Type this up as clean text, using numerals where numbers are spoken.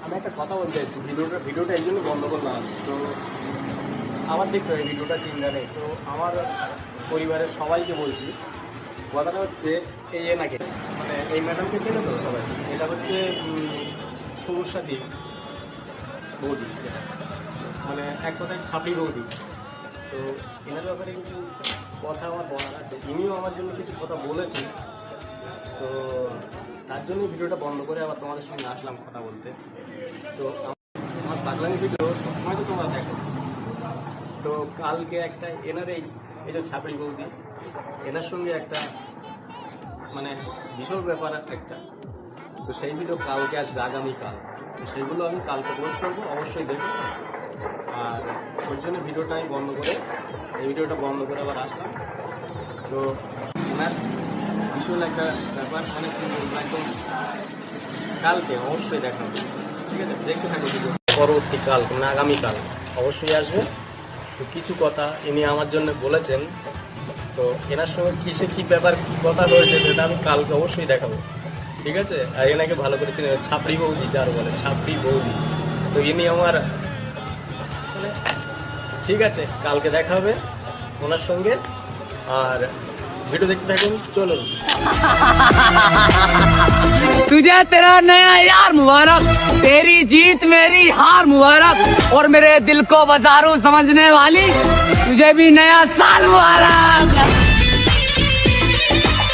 আমি একটা কথা বলতে চাইছি, ভিডিওটা এই জন্য বন্ধ করলাম। তো আমার দেখতে হবে ভিডিওটা চিন্তা নেই। তো আমার পরিবারের সবাইকে বলছি, কথাটা হচ্ছে এই এনাকে, মানে এই ম্যাডামকে চেনে তো সবাই। এটা হচ্ছে সৌরসাদী বৌদি, মানে এক কথায় ছাপড়ি বৌদি। তো এনার ব্যাপারে কিছু কথা আমার বলার আছে। ইনিও আমার জন্য কিছু কথা বলেছেন। তো তার জন্যই ভিডিওটা বন্ধ করে আবার তোমাদের সঙ্গে আসলাম কথা বলতে। তো আমার পাগলামি ভিডিও সবসময় তো তোমরা দেখো। তো কালকে একটা এনার এই যে ছাপড়ি বৌদি, এনার সঙ্গে একটা মানে ভীষণ ব্যাপার একটা। তো সেই ভিডিও কালকে আসবে, আগামীকাল। তো সেইগুলো আমি কালকে পোস্ট করবো, অবশ্যই দেখো। আর ওর জন্য ভিডিওটা আমি বন্ধ করে, এই ভিডিওটা বন্ধ করে আবার আসলাম। তো ওনার ভীষণ একটা ব্যাপার, মানে একদম কালকে অবশ্যই দেখা হবে, ঠিক আছে? দেখতে থাকো ভিডিও। পরবর্তীকাল মানে আগামীকাল অবশ্যই আসবে। তো কিছু কথা ইনি আমার জন্য বলেছেন। তো এনার সঙ্গে কিসে কী ব্যাপার, কী কথা হয়েছে সেটা আমি কালকে অবশ্যই দেখাবো, ঠিক আছে? আর এনাকে ভালো করে চিনে, ছাপড়ি বৌদি যার বলে, ছাপড়ি বৌদি। তো ইনি আমার মানে ঠিক আছে, কালকে দেখা হবে ওনার সঙ্গে। আর ভিডিও দেখতে থাকুন, চলুন। तुझे तेरा नया यार मुबारक, तेरी जीत मेरी हार मुबारक, और मेरे दिल को बाजारू समझने वाली तुझे भी नया साल मुबारक।